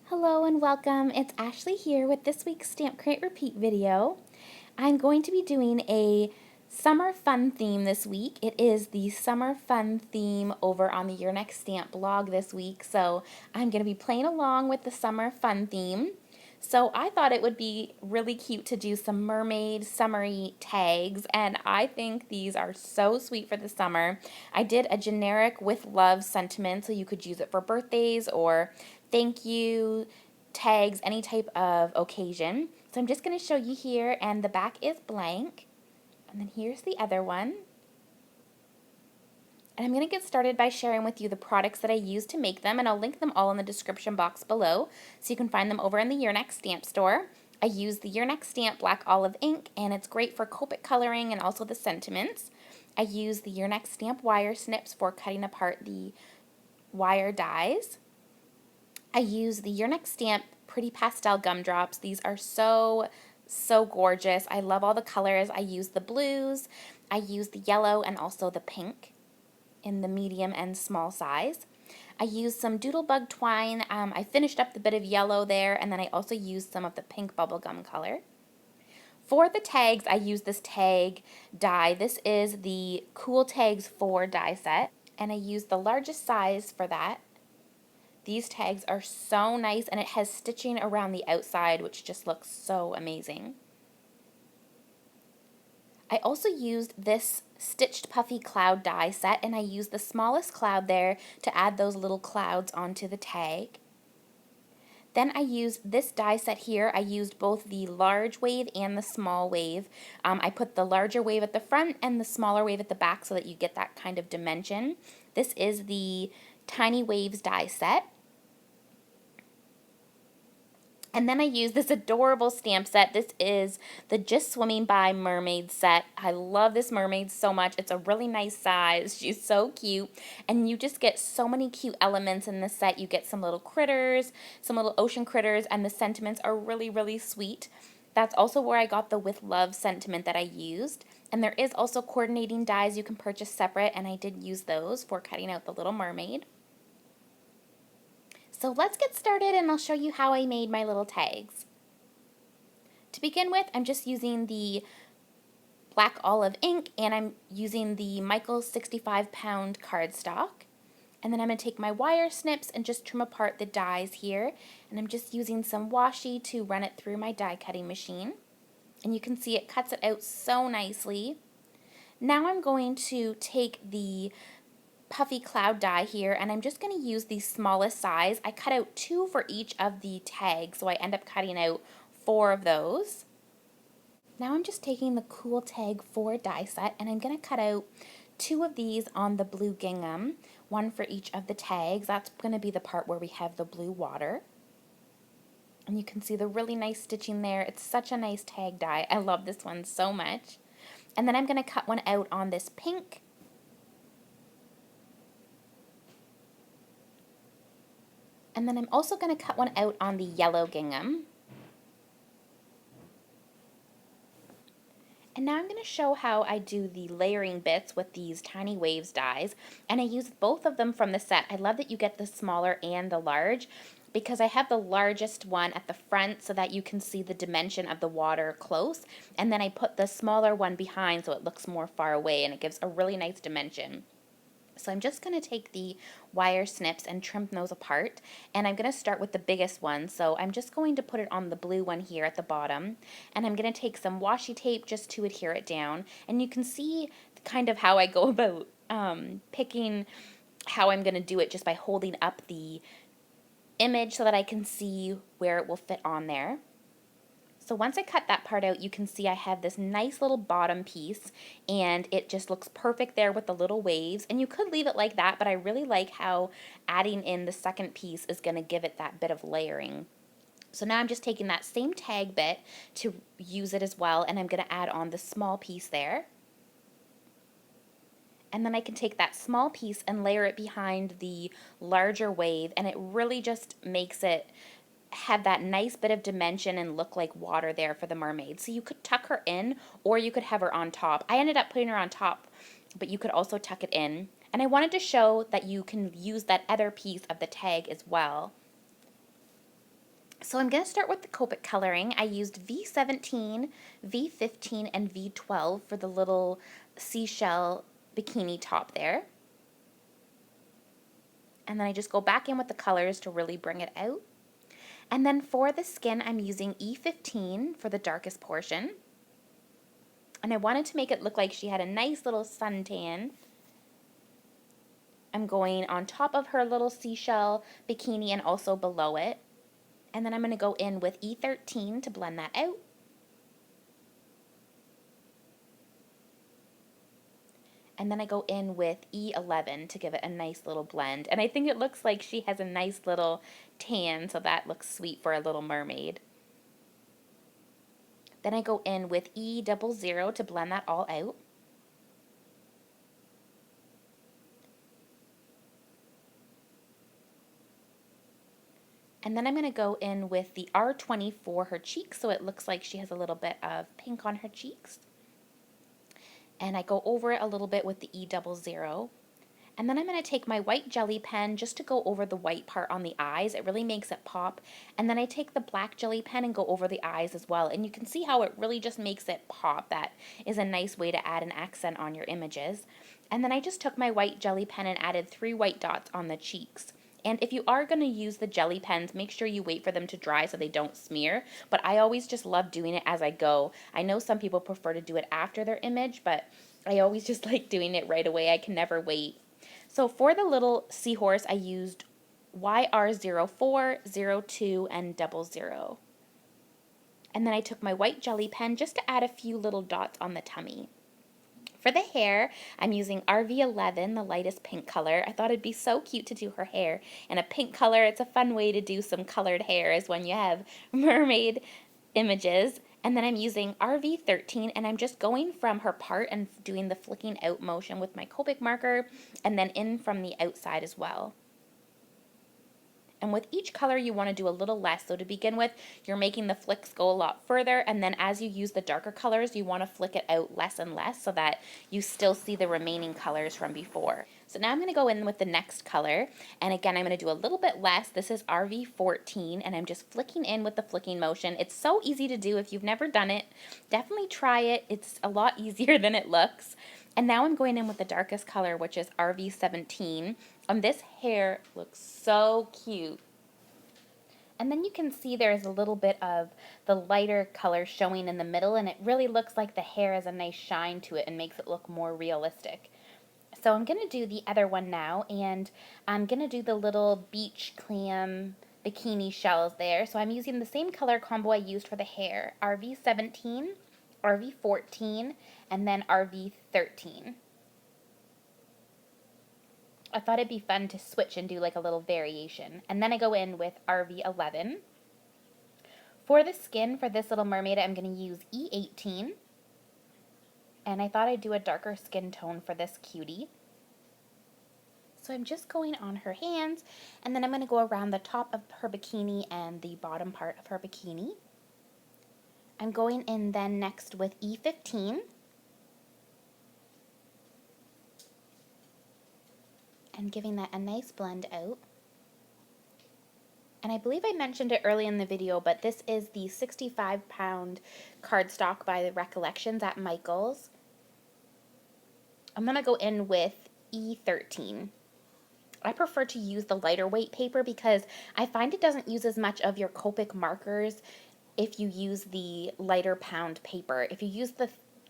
Hello and welcome. It's Ashley here with this week's Stamp Create Repeat video. I'm going to be doing a summer fun theme this week. It is the summer fun theme over on the Your Next Stamp blog this week, so I'm going to be playing along with the summer fun theme. So I thought it would be really cute to do some mermaid summery tags, and I think these are so sweet for the summer. I did a generic with love sentiment, so you could use it for birthdays or thank you tags, any type of occasion. So I'm just going to show you here, and the back is blank. And then here's the other one. And I'm going to get started by sharing with you the products that I use to make them, and I'll link them all in the description box below so you can find them over in the Your Next Stamp store. I use the Your Next Stamp Black Olive ink, and it's great for Copic coloring and also the sentiments. I use the Your Next Stamp wire snips for cutting apart the wire dies. I use the Your Next Stamp Pretty Pastel Gumdrops. These are so gorgeous. I love all the colors. I use the blues, I use the yellow, and also the pink in the medium and small size. I used some Doodlebug twine. I finished up the bit of yellow there, and then I also used some of the pink bubblegum color. For the tags, I use this tag die. This is the Cool Tags 4 die set, and I used the largest size for that. These tags are so nice, and it has stitching around the outside, which just looks so amazing. I also used this stitched puffy cloud die set, and I used the smallest cloud there to add those little clouds onto the tag. Then I used this die set here. I used both the large wave and the small wave. I put the larger wave at the front and the smaller wave at the back so that you get that kind of dimension. This is the Tiny Waves die set. And then I use this adorable stamp set. This is the Just Swimming by Mermaid set. I love this mermaid so much. It's a really nice size. She's so cute. And you just get so many cute elements in this set. You get some little critters, some little ocean critters, and the sentiments are really sweet. That's also where I got the With Love sentiment that I used. And there is also coordinating dies you can purchase separate, and I did use those for cutting out the little mermaid. So let's get started, and I'll show you how I made my little tags. To begin with, I'm just using the black olive ink, and I'm using the Michaels 65-pound cardstock. And then I'm going to take my wire snips and just trim apart the dies here. And I'm just using some washi to run it through my die cutting machine. And you can see it cuts it out so nicely. Now I'm going to take the puffy cloud die here, and I'm just going to use the smallest size. I cut out 2 for each of the tags, so I end up cutting out 4 of those. Now I'm just taking the Cool Tag 4 die set, and I'm going to cut out 2 of these on the blue gingham, 1 for each of the tags. That's going to be the part where we have the blue water. And you can see the really nice stitching there. It's such a nice tag die. I love this one so much. And then I'm going to cut one out on this pink. And then I'm also going to cut one out on the yellow gingham. And now I'm going to show how I do the layering bits with these Tiny Waves dies. And I use both of them from the set. I love that you get the smaller and the large, because I have the largest one at the front so that you can see the dimension of the water close. And then I put the smaller one behind so it looks more far away, and it gives a really nice dimension. So I'm just going to take the wire snips and trim those apart, and I'm going to start with the biggest one. So I'm just going to put it on the blue one here at the bottom, and I'm going to take some washi tape just to adhere it down. And you can see kind of how I go about picking how I'm going to do it just by holding up the image so that I can see where it will fit on there. So once I cut that part out, you can see I have this nice little bottom piece, and it just looks perfect there with the little waves. And you could leave it like that, but I really like how adding in the second piece is going to give it that bit of layering. So now I'm just taking that same tag bit to use it as well, and I'm going to add on the small piece there. And then I can take that small piece and layer it behind the larger wave, and it really just makes it have that nice bit of dimension and look like water there for the mermaid. So you could tuck her in, or you could have her on top. I ended up putting her on top, but you could also tuck it in. And I wanted to show that you can use that other piece of the tag as well. So I'm going to start with the Copic coloring. I used V17, V15, and V12 for the little seashell bikini top there. And then I just go back in with the colors to really bring it out. And then for the skin, I'm using E15 for the darkest portion. And I wanted to make it look like she had a nice little suntan. I'm going on top of her little seashell bikini and also below it. And then I'm going to go in with E13 to blend that out. And then I go in with E11 to give it a nice little blend. And I think it looks like she has a nice little tan, so that looks sweet for a little mermaid. Then I go in with E00 to blend that all out. And then I'm going to go in with the R20 for her cheeks, so it looks like she has a little bit of pink on her cheeks. And I go over it a little bit with the E00. And then I'm going to take my white jelly pen just to go over the white part on the eyes. It really makes it pop. And then I take the black jelly pen and go over the eyes as well. And you can see how it really just makes it pop. That is a nice way to add an accent on your images. And then I just took my white jelly pen and added 3 white dots on the cheeks. And if you are going to use the jelly pens, make sure you wait for them to dry so they don't smear. But I always just love doing it as I go. I know some people prefer to do it after their image, but I always just like doing it right away. I can never wait. So for the little seahorse, I used YR04, 02, and 00. And then I took my white jelly pen just to add a few little dots on the tummy. For the hair, I'm using RV11, the lightest pink color. I thought it'd be so cute to do her hair in a pink color. It's a fun way to do some colored hair is when you have mermaid images. And then I'm using RV13, and I'm just going from her part and doing the flicking out motion with my Copic marker, and then in from the outside as well. And with each color, you want to do a little less. So to begin with, you're making the flicks go a lot further, and then as you use the darker colors, you want to flick it out less and less so that you still see the remaining colors from before. So now I'm going to go in with the next color, and again, I'm going to do a little bit less. This is RV14, and I'm just flicking in with the flicking motion. It's so easy to do. If you've never done it, definitely try it. It's a lot easier than it looks. And now I'm going in with the darkest color, which is RV17. And this hair looks so cute. And then you can see there's a little bit of the lighter color showing in the middle, and it really looks like the hair has a nice shine to it and makes it look more realistic. So I'm going to do the other one now, and I'm going to do the little beach clam bikini shells there. So I'm using the same color combo I used for the hair, RV17, RV14, and then RV13. I thought it'd be fun to switch and do like a little variation. And then I go in with RV11. For the skin for this little mermaid, I'm going to use E18. And I thought I'd do a darker skin tone for this cutie. So I'm just going on her hands, and then I'm going to go around the top of her bikini and the bottom part of her bikini. I'm going in then next with E15. And giving that a nice blend out. And I believe I mentioned it early in the video, but this is the 65-pound cardstock by the Recollections at Michael's. I'm going to go in with E13. I prefer to use the lighter weight paper because I find it doesn't use as much of your Copic markers if you use the lighter pound paper. If you use the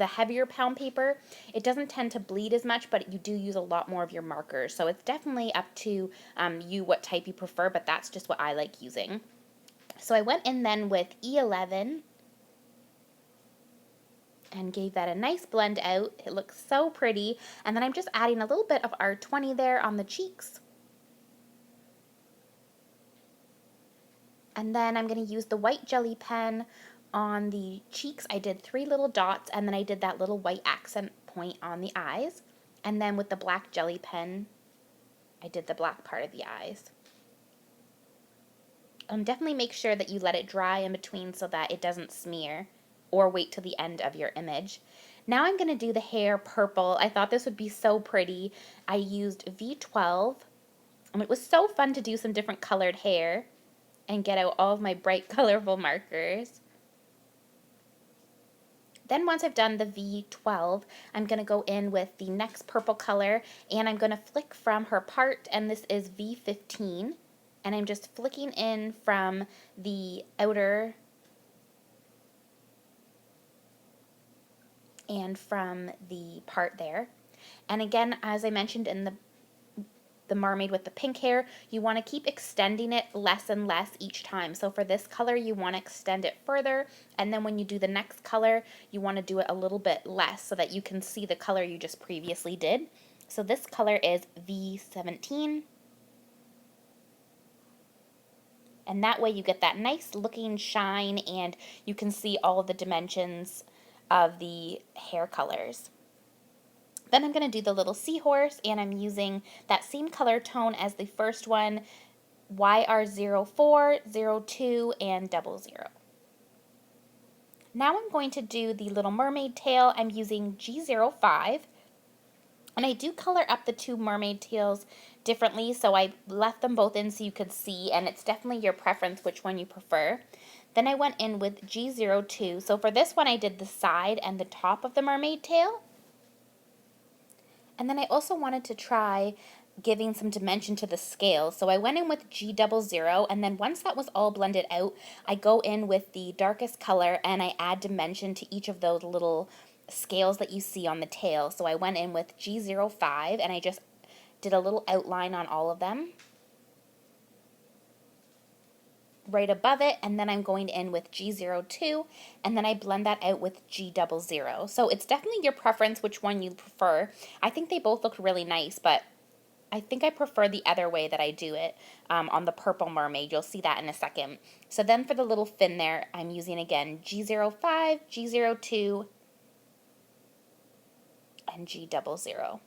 heavier pound paper, it doesn't tend to bleed as much, but you do use a lot more of your markers. So it's definitely up to you what type you prefer, but that's just what I like using. So I went in then with E11 and gave that a nice blend out. It looks so pretty. And then I'm just adding a little bit of R20 there on the cheeks. And then I'm going to use the white jelly pen on the cheeks. I did 3 little dots, and then I did that little white accent point on the eyes. And then with the black jelly pen, I did the black part of the eyes. Definitely make sure that you let it dry in between so that it doesn't smear, or wait till the end of your image. Now I'm going to do the hair purple. I thought this would be so pretty. I used V12, and it was so fun to do some different colored hair. and get out all of my bright colorful markers. Then once I've done the V12, I'm going to go in with the next purple color and I'm going to flick from her part, and this is V15. And I'm just flicking in from the outer and from the part there. And again, as I mentioned in the mermaid with the pink hair, you want to keep extending it less and less each time. So for this color, you want to extend it further, and then when you do the next color, you want to do it a little bit less so that you can see the color you just previously did. So this color is V17. And that way you get that nice looking shine and you can see all of the dimensions of the hair colors. Then I'm going to do the little seahorse, and I'm using that same color tone as the first one, YR04, 02, and 00. Now I'm going to do the little mermaid tail. I'm using G05, and I do color up the two mermaid tails differently, so I left them both in so you could see, and it's definitely your preference which one you prefer. Then I went in with G02, so for this one I did the side and the top of the mermaid tail. And then I also wanted to try giving some dimension to the scales. So I went in with G00, and then once that was all blended out, I go in with the darkest color and I add dimension to each of those little scales that you see on the tail. So I went in with G05 and I just did a little outline on all of them right above it, and then I'm going in with G02, and then I blend that out with G00. So it's definitely your preference which one you prefer. I think they both look really nice, but I think I prefer the other way that I do it on the purple mermaid. You'll see that in a second. So then for the little fin there, I'm using again G05, G02, and G00.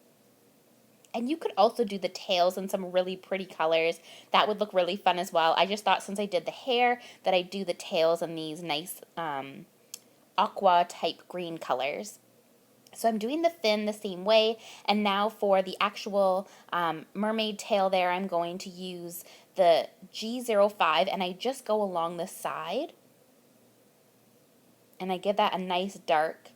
And you could also do the tails in some really pretty colors. That would look really fun as well. I just thought since I did the hair that I'd do the tails in these nice aqua type green colors. So I'm doing the fin the same way, and now for the actual mermaid tail there, I'm going to use the G05, and I just go along the side, and I give that a nice dark,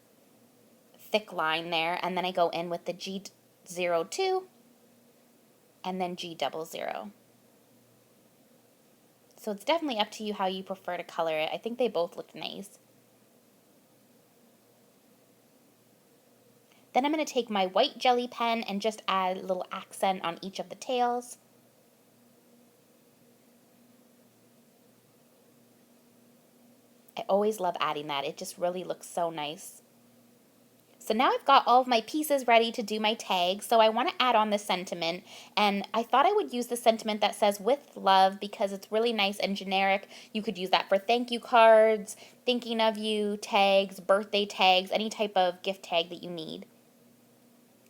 thick line there, and then I go in with the G02, and then G00. So it's definitely up to you how you prefer to color it. I think they both look nice. Then I'm going to take my white jelly pen and just add a little accent on each of the tails. I always love adding that. It just really looks so nice. So now I've got all of my pieces ready to do my tag, so I want to add on the sentiment, and I thought I would use the sentiment that says "with love" because it's really nice and generic. You could use that for thank you cards, thinking of you tags, birthday tags, any type of gift tag that you need.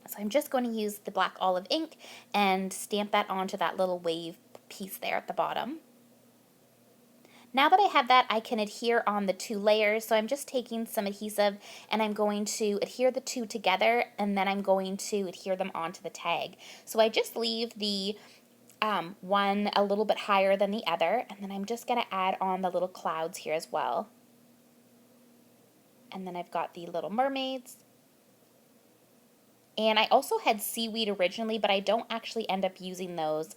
So I'm just going to use the black olive ink and stamp that onto that little wave piece there at the bottom. Now that I have that, I can adhere on the two layers, so I'm just taking some adhesive and I'm going to adhere the two together, and then I'm going to adhere them onto the tag. So I just leave the one a little bit higher than the other, and then I'm just going to add on the little clouds here as well. And then I've got the little mermaids. And I also had seaweed originally, but I don't actually end up using those.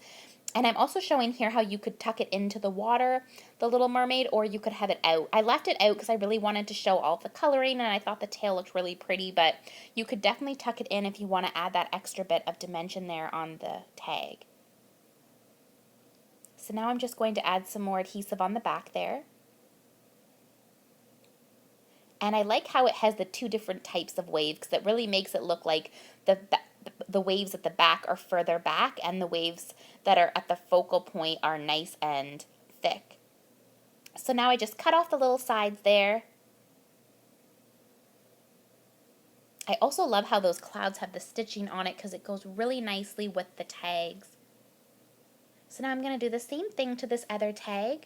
And I'm also showing here how you could tuck it into the water, the Little Mermaid, or you could have it out. I left it out because I really wanted to show all the coloring, and I thought the tail looked really pretty, but you could definitely tuck it in if you want to add that extra bit of dimension there on the tag. So now I'm just going to add some more adhesive on the back there. And I like how it has the two different types of waves because it really makes it look like the waves at the back are further back and the waves that are at the focal point are nice and thick. So now I just cut off the little sides there. I also love how those clouds have the stitching on it because it goes really nicely with the tags. So now I'm going to do the same thing to this other tag.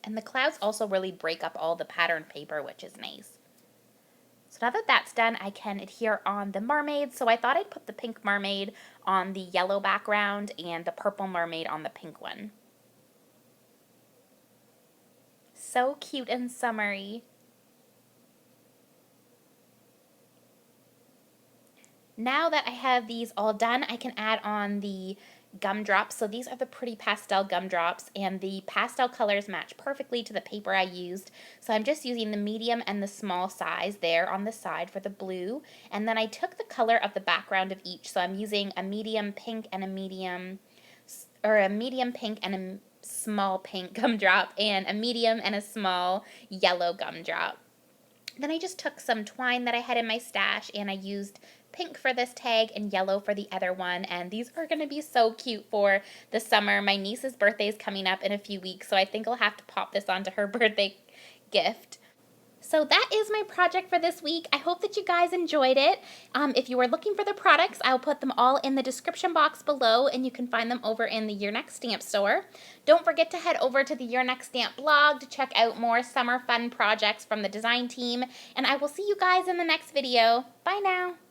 And the clouds also really break up all the pattern paper, which is nice. So now that that's done, I can adhere on the mermaid. So I thought I'd put the pink mermaid on the yellow background and the purple mermaid on the pink one. So cute and summery. Now that I have these all done, I can add on the gumdrops. So these are the pretty pastel gumdrops, and the pastel colors match perfectly to the paper I used. So I'm just using the medium and the small size there on the side for the blue. And then I took the color of the background of each. So I'm using a medium pink and a medium pink and a small pink gumdrop, and a medium and a small yellow gumdrop. Then I just took some twine that I had in my stash, and I used pink for this tag and yellow for the other one, and these are going to be so cute for the summer. My niece's birthday is coming up in a few weeks, so I think I'll have to pop this onto her birthday gift. So that is my project for this week. I hope that you guys enjoyed it. If you are looking for the products, I'll put them all in the description box below, and you can find them over in the Your Next Stamp store. Don't forget to head over to the Your Next Stamp blog to check out more summer fun projects from the design team, and I will see you guys in the next video. Bye now.